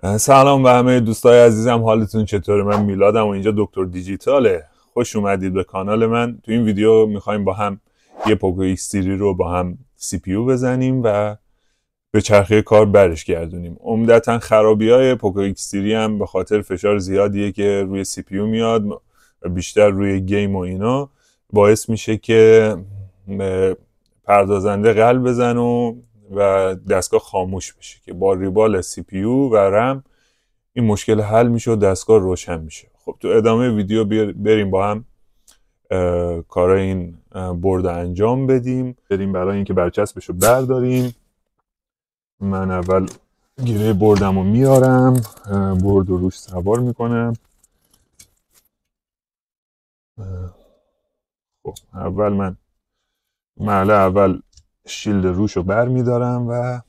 سلام به همه دوستای عزیزم، حالتون چطوره؟ من میلادم و اینجا دکتر دیجیتاله. خوش اومدید به کانال من. تو این ویدیو میخوایم با هم یه پوکو ایکس تری رو با هم سی پی یو بزنیم و به چرخه کار برش گردونیم. عمدتا خرابی های پوکو ایکس تری هم به خاطر فشار زیادیه که روی سی پی یو میاد، بیشتر روی گیم و اینا، باعث میشه که پردازنده قلب بزن و دستگاه خاموش بشه که با ریبال سی پی یو و رم این مشکل حل میشه و دستگاه روشن میشه. خب تو ادامه ویدیو بریم با هم کارای این برد انجام بدیم. برای اینکه برچسبش رو برداریم، من اول گیره بردم رو میارم، برد رو روش سوار میکنم. خب اول من مرحله اول شیلد روش رو بر میدارم و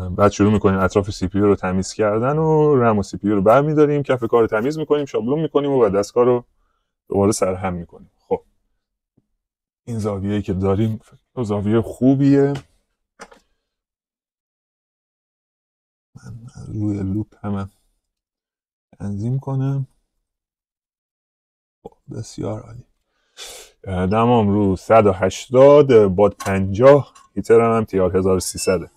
بعد شروع میکنیم اطراف سی پی یو رو تمیز کردن و رم و سی پی یو رو بر میداریم، کف کار رو تمیز میکنیم، شابلون میکنیم و دستگاه رو دوباره سرهم میکنیم. خب این زاویه‌ای که داریم زاویه خوبیه. من روی لوپ هم تنظیم کنم. بسیار عالی. دمام رو 180 باد 50، هیترم هم تیار 1300.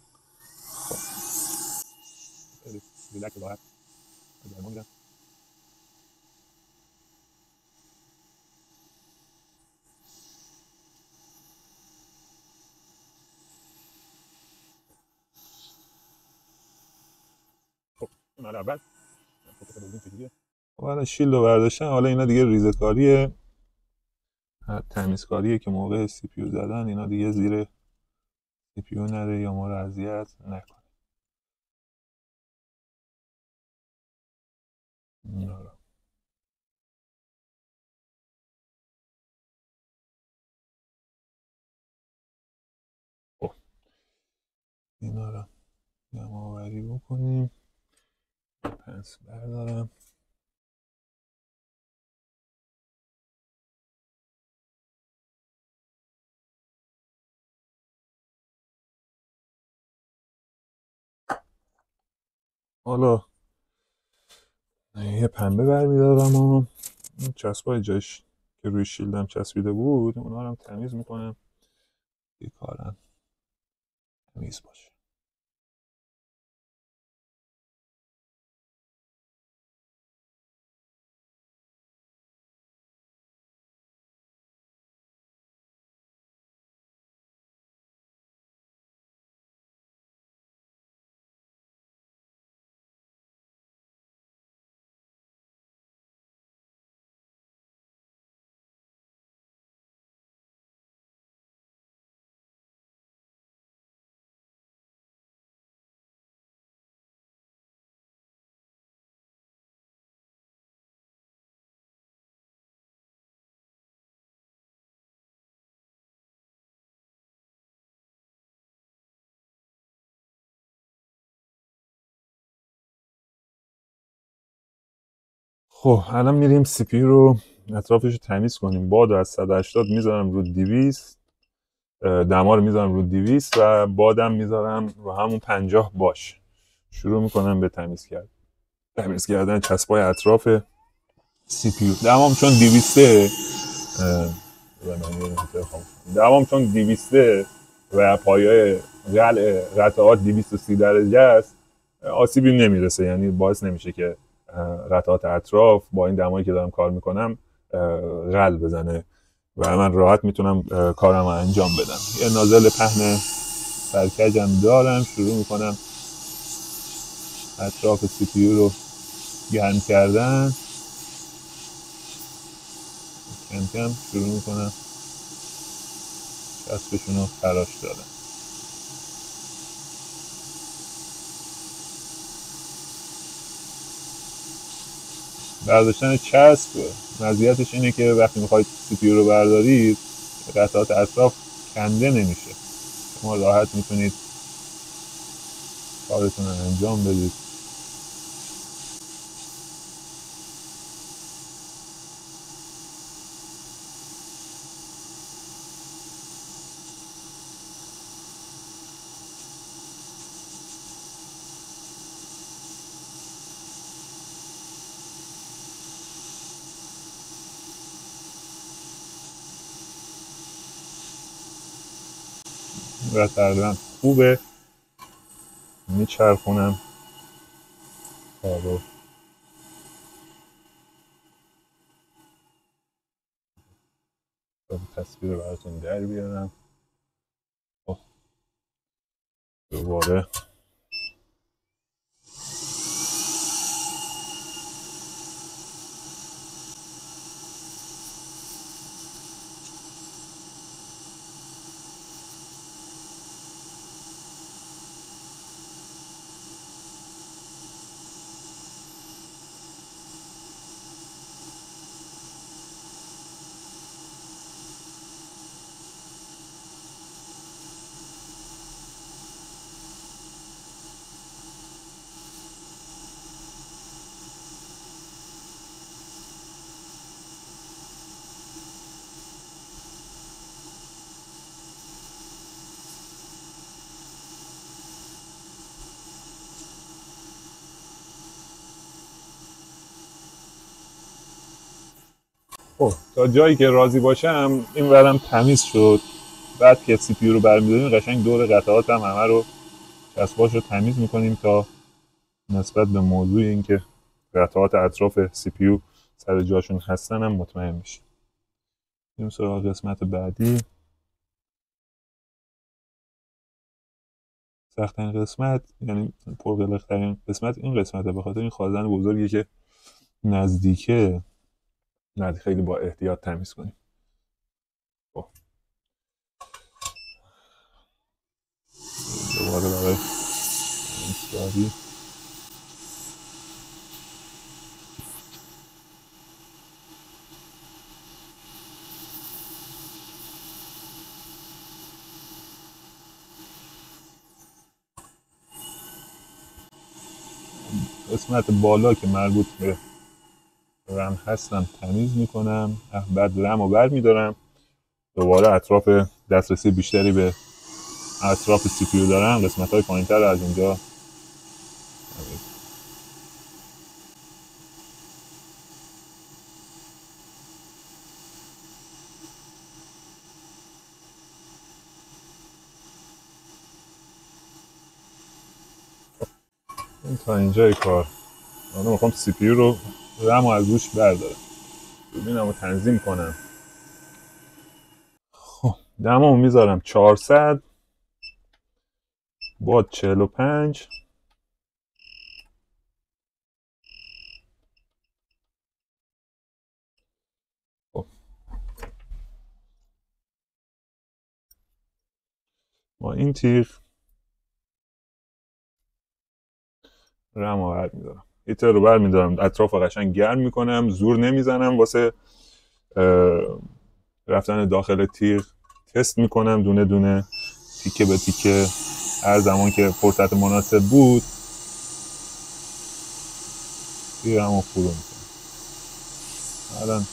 خب اول حالا شیلد رو برداشتن، حالا اینا دیگه ریزکاریه، تمیزکاریه که موقع سی پی یو زدن اینا دیگه زیر سی پی یو نره یا ما رو اذیت نکنه. خب اینا رو جمع آوری بکنیم. پس بردارم. حالا یه پنبه برمیدارم و چسبای جاش که روی شیلدم چسبیده بود اونا رو هم تمیز میکنم که کارم تمیز باشه. خب الان میریم سی پی رو اطرافش رو تمیز کنیم. باد رو از 180 میذارم رو 200، دما رو میذارم رو 200 و بادم میذارم رو همون 50 باش. شروع میکنم به تمیز کردن چسبای اطراف سی پی یو. دمام چون 200 دمام چون 200 و پایای قطعات 230 درجه است، آسیبی نمیرسه، یعنی باعث نمیشه که قطعات اطراف با این دمایی که دارم کار میکنم غل بزنه و من راحت میتونم کارم رو انجام بدم. یه نازل پهن سرکجم دارم، شروع میکنم اطراف سی پی یو رو گرم کردن. کم کم شروع میکنم چسبشون رو خراش دادن. برداشتن چسب مزیتش اینه که وقتی میخواید سی پی یو رو بردارید قطعات اطراف کنده نمیشه، شما راحت میتونید کارتون رو انجام بدید. و تقریبا خوبه. میچرخونم رو تصویر رو براتون در بیارم. خب دوباره خب تا جایی که راضی باشم این ورم تمیز شد. بعد که سی پی یو رو برمی‌داریم قشنگ دور قطعات هم همه رو چسباش رو تمیز میکنیم تا نسبت به موضوع اینکه قطعات اطراف سی پی یو سر جاشون هستن هم مطمئن میشیم. بریم سراغ قسمت بعدی. سخت‌ترین قسمت یعنی پرقلق‌ترین قسمت این قسمته، به خاطر این خازن بزرگی که نزدیکه خیلی با احتیاط تمیز کنیم. خب دوباره برای ایستادی قسمت بالا که مربوط به رم هستم تمیز میکنم، بعد رم رو بر میدارم، دوباره اطراف دسترسی بیشتری به اطراف سی پی یو دارم، قسمت های پایین تر از اونجا این تا اینجای کار. حالا میخوام سی پی یو رو رم رو از روش بردارم، دوربینم رو تنظیم کنم. خب دمامو میذارم 400 با 45. خب با این تیغ رم رو بر میدارم، هیتر رو بر میدارم، اطراف رو قشنگ گرم میکنم، زور نمیزنم واسه رفتن داخل تیغ، تست میکنم دونه دونه تیکه به تیکه. هر زمان که فرصت مناسب بود تیغم رو فرو میکنم. الان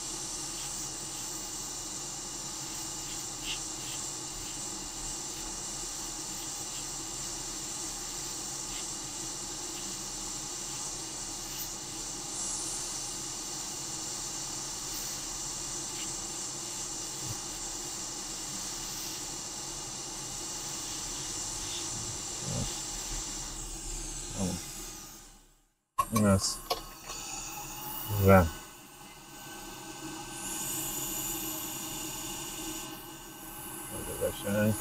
این از رم قشنگ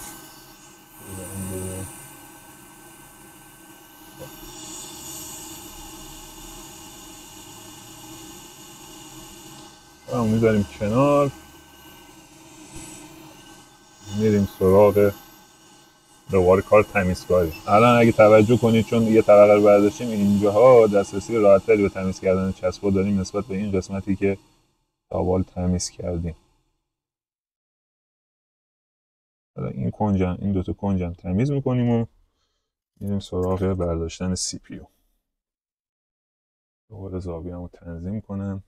هم میذاریم کنار، میریم سراغ دوباره کار تمیزکاری. الان اگه توجه کنید چون یه طبقه رو برداشتیم اینجاها دسترسی راحت‌تری به تمیز کردن چسبا داریم نسبت به این قسمتی که تاوال تمیز کردیم. حالا این کنجم، این دوتا کنجم تمیز میکنیم و میریم سراغ برداشتن سی پی یو. دوباره زاویه‌مو تنظیم کنم.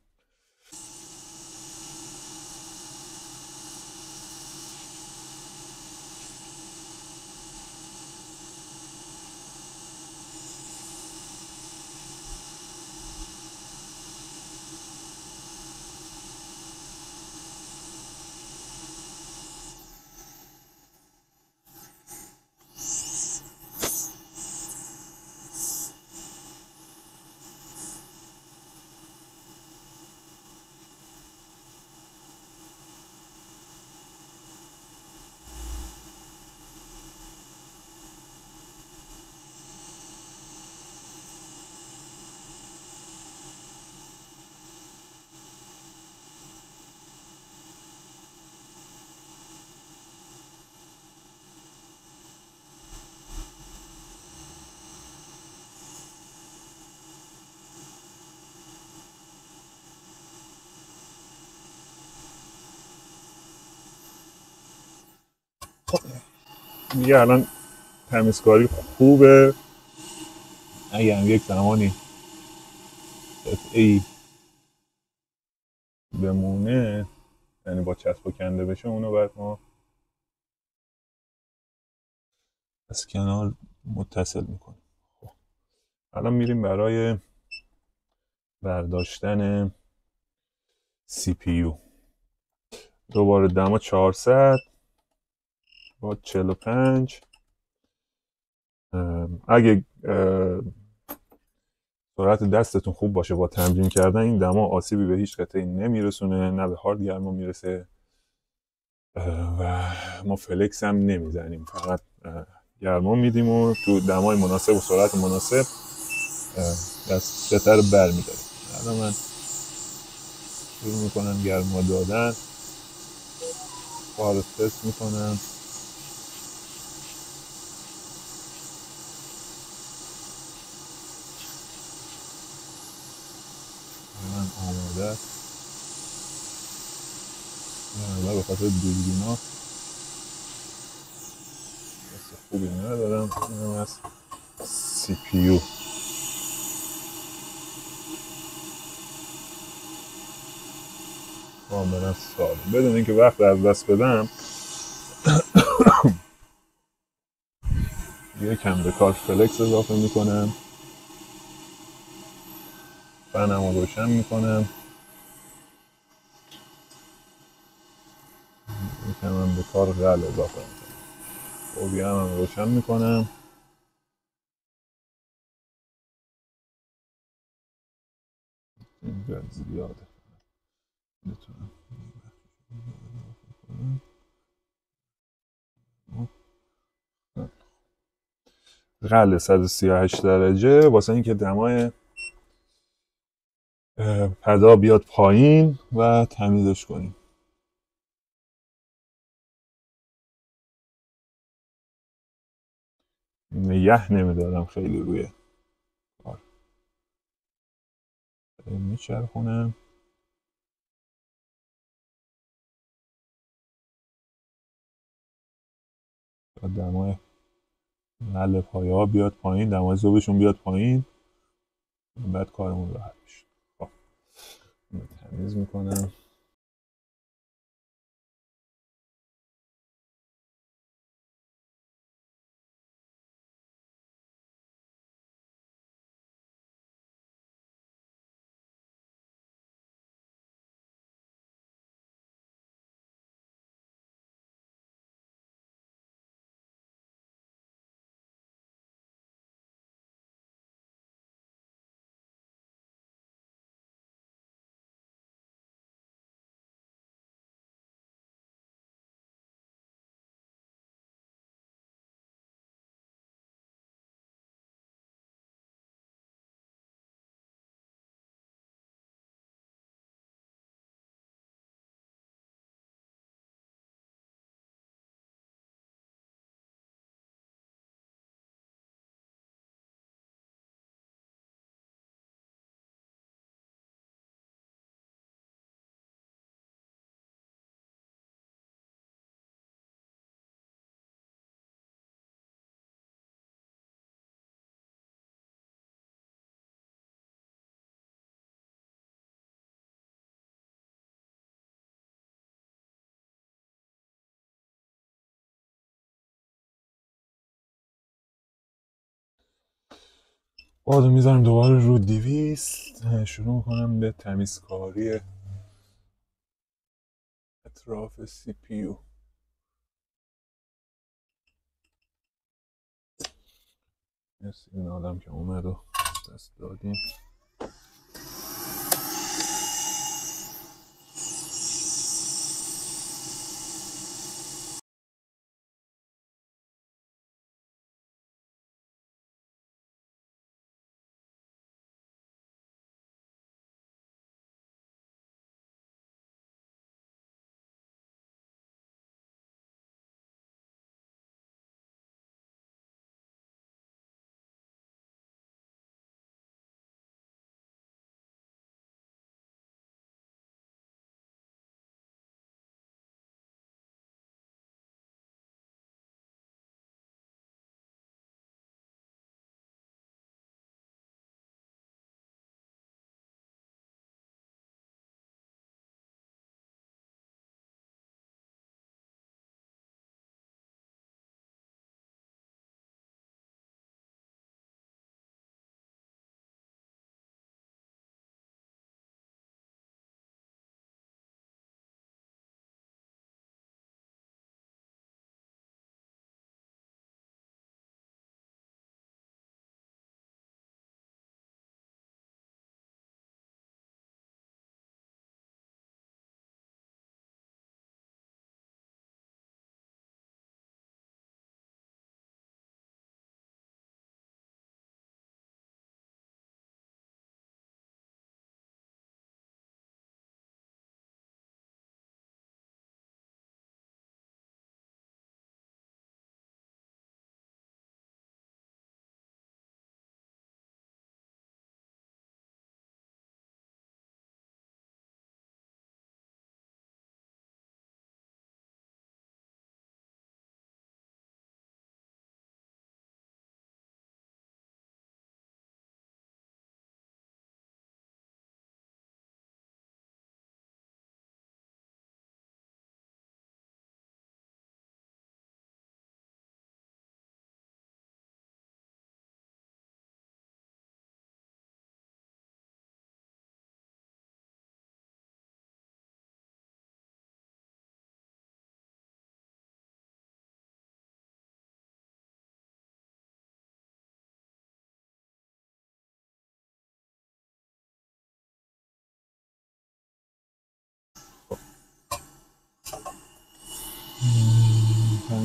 دیگه الان تمیزکاری خوبه. اگه هم یک زمانی قطعه‌ای بمونه، یعنی با چسب و کنده بشه، اونو باید ما از کنار متصل میکنیم. خب الان میریم برای برداشتن سی پی یو. دوباره دما 400 با 45. اگه سرعت دستتون خوب باشه با تمرین کردن، این دما آسیبی به هیچ قطعه نمیرسونه، نه به هارد گرما میرسه و ما فلکس هم نمیزنیم، فقط گرما میدیم و تو دمای مناسب و سرعت مناسب دست قطعه رو بر میداریم. الان من شروع میکنم گرما دادن، پا رو تست میکنم. من آماده است و به خاطر دوربینا دست خوبی ندارم. اینم از سی پی یو. کاملا ساده بدون اینکه وقت از دست بدم. یکم به کار فلکس اضافه میکنم، فنم رو روشن میکنم، یکم هم به کار غل اضافه میکنم، خوبی هم روشن میکنم. این زیاده میتونم غل 138 درجه واسه اینکه دمای پدا بیاد پایین و تمیزش کنیم. نگه نمیدارم خیلی روی کار، میچرخونم تا دمای غل پایه ها بیاد پایین، دمای ذوبشون بیاد پایین، بعد کارمون راحت میشه. خب تمیز میکنم. بازو میذارم دوباره رو 200. شروع میکنم به تمیزکاری اطراف سی پی یو. مرسی این آدم که اومد و دست دادیم.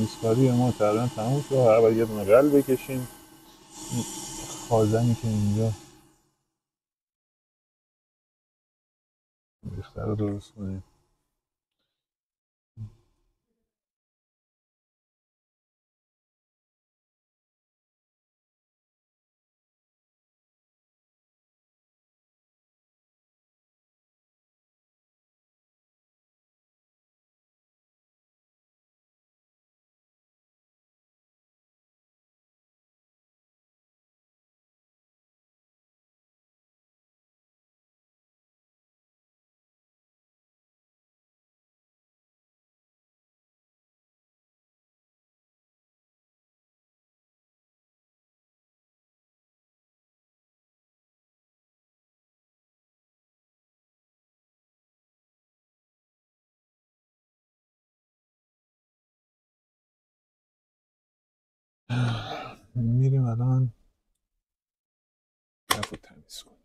تمیزکاری ما تقریبا تموم شد. هر باید یه دونه قلب بکشیم. این خازنی که اینجا ریخته رو درست کنیم. میریم الان کف رو تمیز کنیم.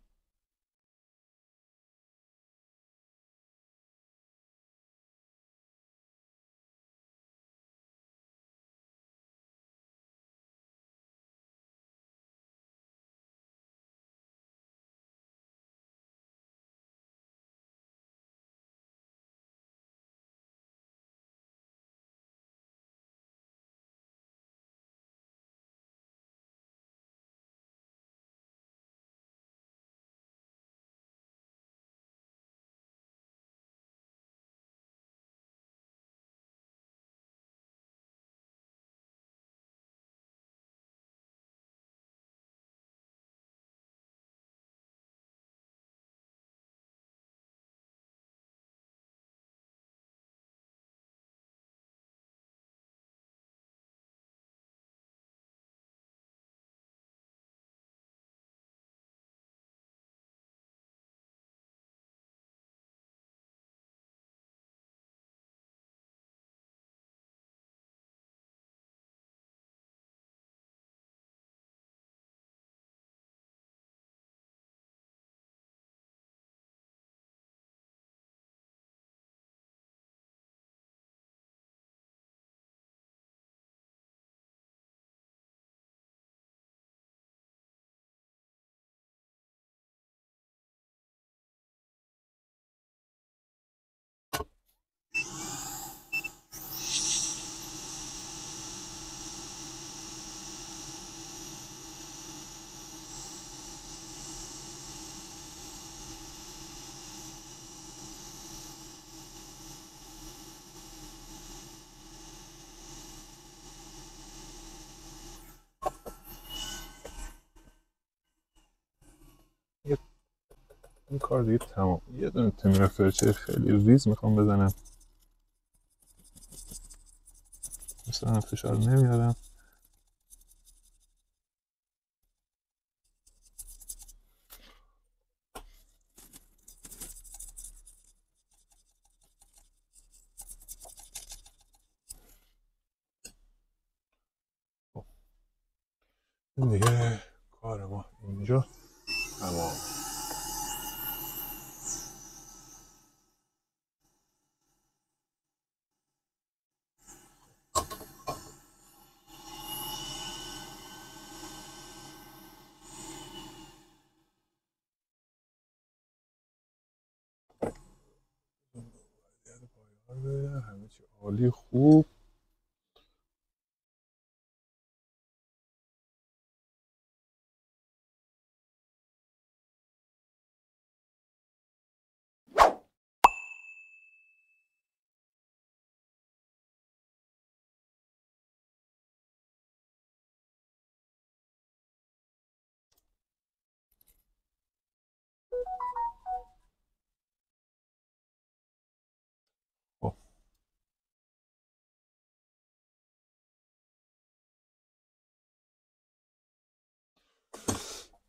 این کار دیگه تمام. یه دونه تمرین فرچه خیلی ریز میخوام بزنم، مثلا فشار نمیارم. این دیگه کار ما اینجا تمام. همه چی عالی خوب. خب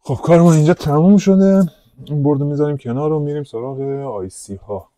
خب کار ما اینجا تموم شده. این بردو میذاریم کنار و میریم سراغ آیسی ها.